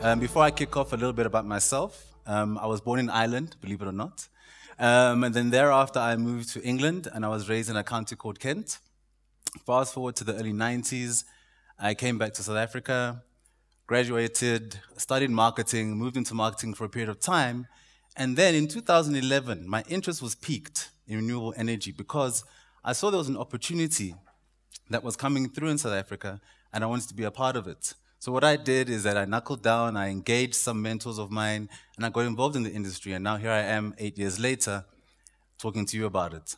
Before I kick off a little bit about myself, I was born in Ireland, believe it or not. And then thereafter, I moved to England, and I was raised in a county called Kent. Fast forward to the early 90s, I came back to South Africa, graduated, studied marketing, moved into marketing for a period of time. And then in 2011, my interest was piqued in renewable energy because I saw there was an opportunity that was coming through in South Africa, and I wanted to be a part of it. So what I did is that I knuckled down, I engaged some mentors of mine, and I got involved in the industry, and now here I am 8 years later, talking to you about it.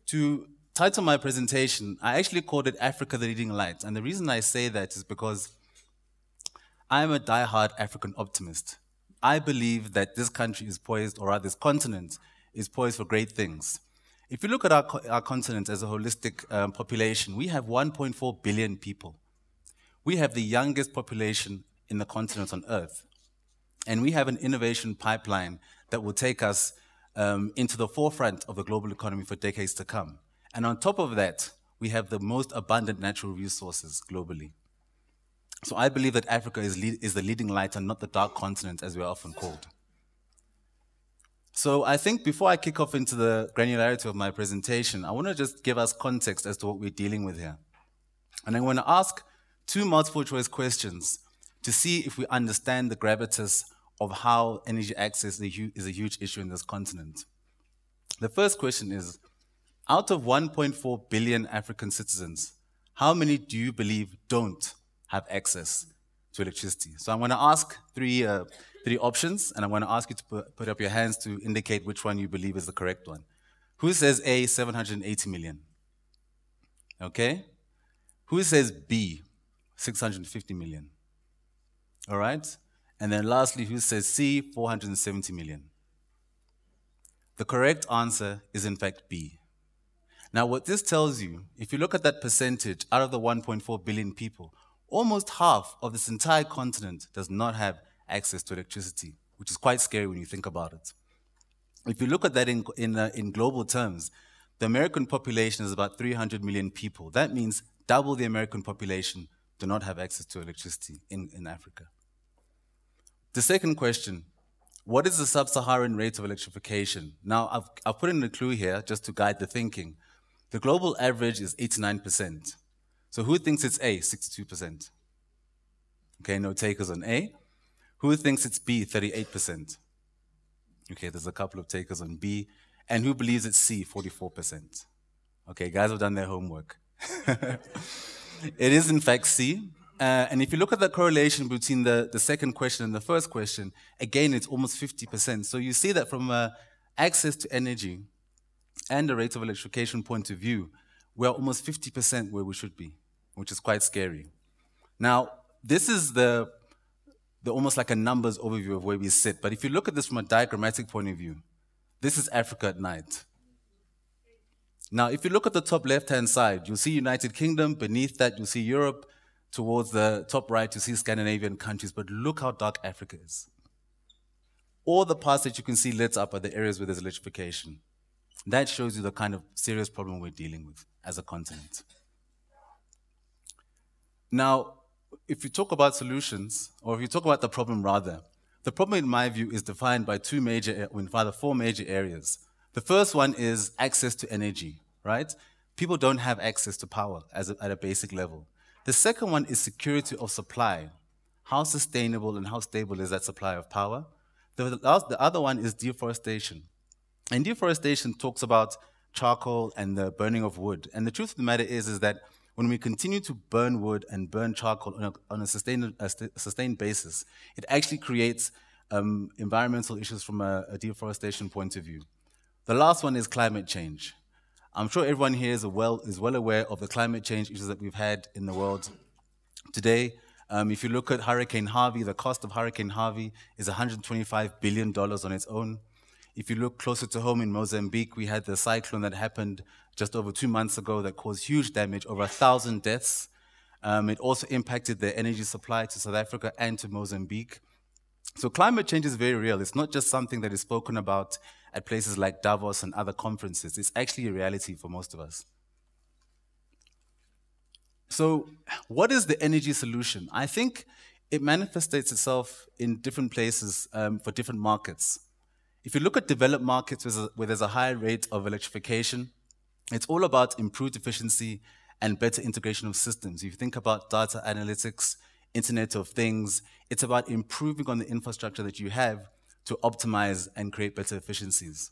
To title my presentation, I actually called it Africa the Leading Light, and the reason I say that is because I'm a die-hard African optimist. I believe that this country is poised, or rather this continent, is poised for great things. If you look at our continent as a holistic population, we have 1.4 billion people. We have the youngest population in the continent on Earth. And we have an innovation pipeline that will take us into the forefront of the global economy for decades to come. And on top of that, we have the most abundant natural resources globally. So I believe that Africa is the leading light and not the dark continent, as we are often called. So I think before I kick off into the granularity of my presentation, I want to just give us context as to what we're dealing with here. And I want to ask two multiple choice questions to see if we understand the gravitas of how energy access is a huge issue in this continent. The first question is, out of 1.4 billion African citizens, how many do you believe don't have access to electricity? So I'm going to ask three options, and I'm going to ask you to put up your hands to indicate which one you believe is the correct one. Who says A, 780 million? Okay. Who says B, 650 million? All right. And then lastly, who says C, 470 million? The correct answer is in fact B. Now what this tells you, if you look at that percentage out of the 1.4 billion people, almost half of this entire continent does not have access to electricity, which is quite scary when you think about it. If you look at that in global terms, the American population is about 300 million people. That means double the American population do not have access to electricity in Africa. The second question, what is the sub-Saharan rate of electrification? Now, I've put in a clue here just to guide the thinking. The global average is 89%. So who thinks it's A, 62%? Okay, no takers on A. Who thinks it's B, 38%? Okay, there's a couple of takers on B. And who believes it's C, 44%? Okay, guys have done their homework. It is in fact C. And if you look at the correlation between the second question and the first question, again, it's almost 50%. So you see that from access to energy and the rate of electrification point of view, we're almost 50% where we should be, which is quite scary. Now, this is the almost like a numbers overview of where we sit. But if you look at this from a diagrammatic point of view, this is Africa at night. Now, if you look at the top left-hand side, you'll see United Kingdom. Beneath that, you'll see Europe. Towards the top right, you see Scandinavian countries. But look how dark Africa is. All the parts that you can see lit up are the areas where there's electrification. That shows you the kind of serious problem we're dealing with as a continent. Now, if you talk about solutions, or if you talk about the problem rather, the problem in my view is defined by four major areas. The first one is access to energy, right? People don't have access to power at a basic level. The second one is security of supply. How sustainable and how stable is that supply of power? The other one is deforestation. And deforestation talks about charcoal and the burning of wood. And the truth of the matter is that when we continue to burn wood and burn charcoal on a sustained basis, it actually creates environmental issues from a deforestation point of view. The last one is climate change. I'm sure everyone here is well aware of the climate change issues that we've had in the world today. If you look at Hurricane Harvey, the cost of Hurricane Harvey is $125 billion on its own. If you look closer to home in Mozambique, we had the cyclone that happened just over 2 months ago that caused huge damage, over 1,000 deaths. It also impacted the energy supply to South Africa and to Mozambique. So climate change is very real. It's not just something that is spoken about at places like Davos and other conferences. It's actually a reality for most of us. So what is the energy solution? I think it manifests itself in different places for different markets. If you look at developed markets where there's a high rate of electrification, it's all about improved efficiency and better integration of systems. If you think about data analytics, Internet of Things, it's about improving on the infrastructure that you have to optimize and create better efficiencies.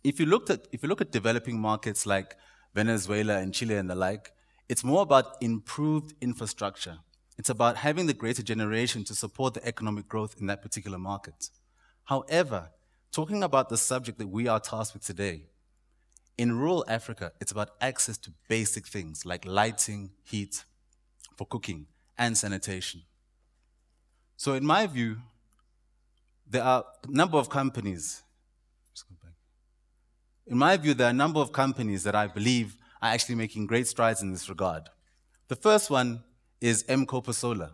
If you look at developing markets like Venezuela and Chile and the like, it's more about improved infrastructure. It's about having the greater generation to support the economic growth in that particular market. However, talking about the subject that we are tasked with today, in rural Africa, it's about access to basic things like lighting, heat, for cooking, and sanitation. So in my view, there are a number of companies. In my view, there are a number of companies that I believe are actually making great strides in this regard. The first one is Mkopa Solar.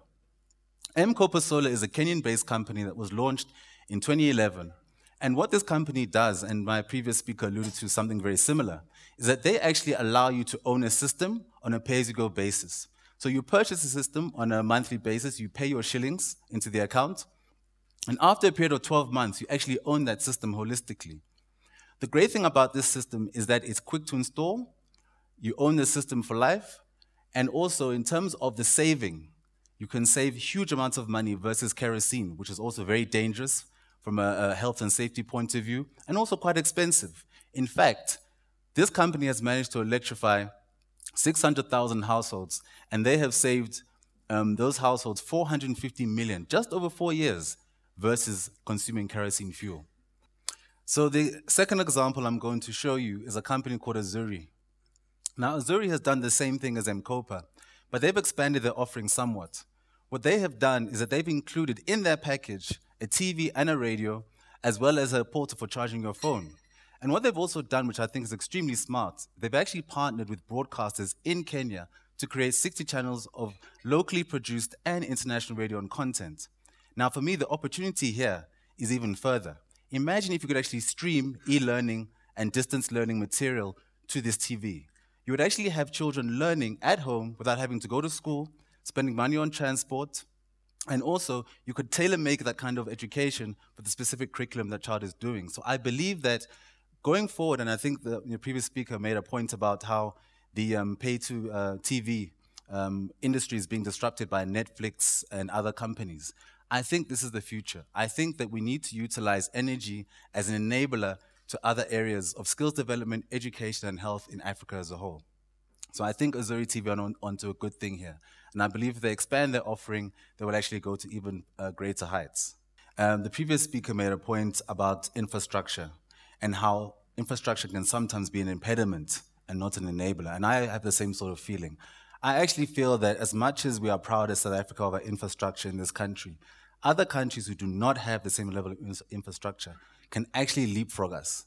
Mkopa Solar is a Kenyan-based company that was launched in 2011. And what this company does, and my previous speaker alluded to something very similar, is that they actually allow you to own a system on a pay-as-you-go basis. So you purchase a system on a monthly basis, you pay your shillings into the account, and after a period of 12 months, you actually own that system holistically. The great thing about this system is that it's quick to install, you own the system for life, and also in terms of the saving, you can save huge amounts of money versus kerosene, which is also very dangerous from a health and safety point of view, and also quite expensive. In fact, this company has managed to electrify 600,000 households, and they have saved those households 450 million, just over 4 years, versus consuming kerosene fuel. So the second example I'm going to show you is a company called Zuri. Now, Zuri has done the same thing as Mkopa, but they've expanded their offering somewhat. What they have done is that they've included in their package a TV and a radio, as well as a portal for charging your phone. And what they've also done, which I think is extremely smart, they've actually partnered with broadcasters in Kenya to create 60 channels of locally produced and international radio and content. Now, for me, the opportunity here is even further. Imagine if you could actually stream e-learning and distance learning material to this TV. You would actually have children learning at home without having to go to school, spending money on transport, and also you could tailor-make that kind of education for the specific curriculum that child is doing. So I believe that going forward, and I think the previous speaker made a point about how the pay-to-TV industry is being disrupted by Netflix and other companies. I think this is the future. I think that we need to utilize energy as an enabler to other areas of skills development, education, and health in Africa as a whole. So I think Zuri TV are onto a good thing here. And I believe if they expand their offering, they will actually go to even greater heights. The previous speaker made a point about infrastructure and how infrastructure can sometimes be an impediment and not an enabler. And I have the same sort of feeling. I actually feel that as much as we are proud as South Africa of our infrastructure in this country, other countries who do not have the same level of infrastructure can actually leapfrog us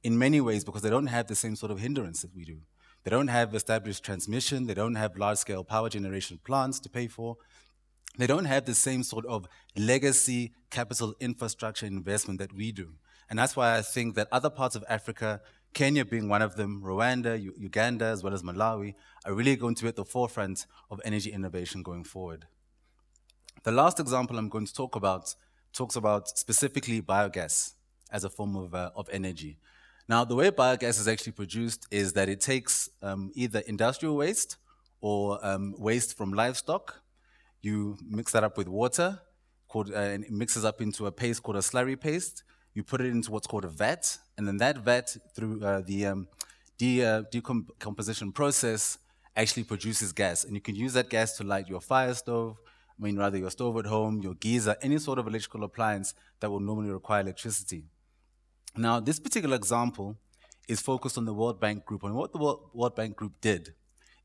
in many ways because they don't have the same sort of hindrance that we do. They don't have established transmission, they don't have large-scale power generation plants to pay for, they don't have the same sort of legacy capital infrastructure investment that we do. And that's why I think that other parts of Africa, Kenya being one of them, Rwanda, Uganda, as well as Malawi, are really going to be at the forefront of energy innovation going forward. The last example I'm going to talk about talks about specifically biogas as a form of energy. Now, the way biogas is actually produced is that it takes either industrial waste or waste from livestock. You mix that up with water, and it mixes up into a paste called a slurry paste. You put it into what's called a vat, and then that vat, through the decomposition process, actually produces gas. And you can use that gas to light your fire stove, rather your stove at home, your geyser, any sort of electrical appliance that will normally require electricity. Now, this particular example is focused on the World Bank Group. And what the World Bank Group did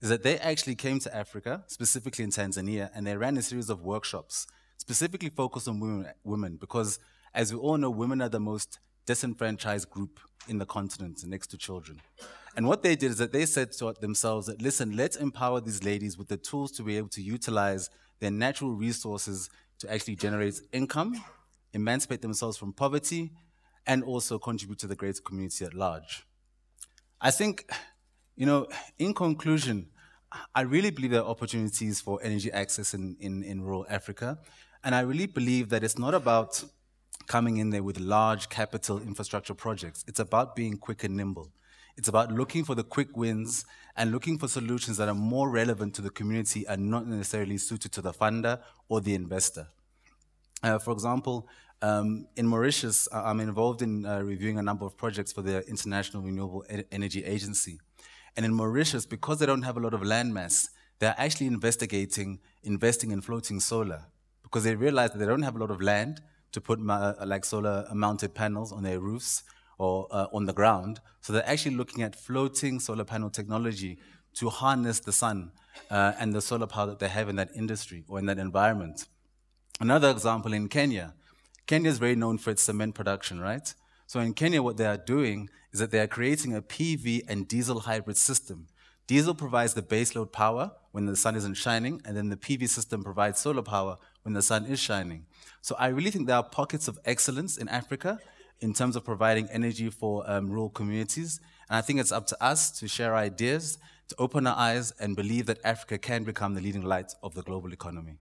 is that they actually came to Africa, specifically in Tanzania, and they ran a series of workshops, specifically focused on women, because as we all know, women are the most disenfranchised group in the continent next to children. And what they did is that they said to themselves that, listen, let's empower these ladies with the tools to be able to utilize their natural resources to actually generate income, emancipate themselves from poverty, and also contribute to the greater community at large. I think, in conclusion, I really believe there are opportunities for energy access in rural Africa. And I really believe that it's not about coming in there with large capital infrastructure projects. It's about being quick and nimble. It's about looking for the quick wins and looking for solutions that are more relevant to the community and not necessarily suited to the funder or the investor. For example, in Mauritius, I'm involved in reviewing a number of projects for the International Renewable Energy Agency. And in Mauritius, because they don't have a lot of land mass, they're actually investing in floating solar because they realize that they don't have a lot of land to put like solar mounted panels on their roofs or on the ground. So they're actually looking at floating solar panel technology to harness the sun and the solar power that they have in that industry or in that environment. Another example in Kenya. Kenya is very known for its cement production, right? So in Kenya, what they are doing is that they are creating a PV and diesel hybrid system. Diesel provides the baseload power when the sun isn't shining, and then the PV system provides solar power when the sun is shining. So I really think there are pockets of excellence in Africa in terms of providing energy for rural communities. And I think it's up to us to share ideas, to open our eyes, and believe that Africa can become the leading light of the global economy.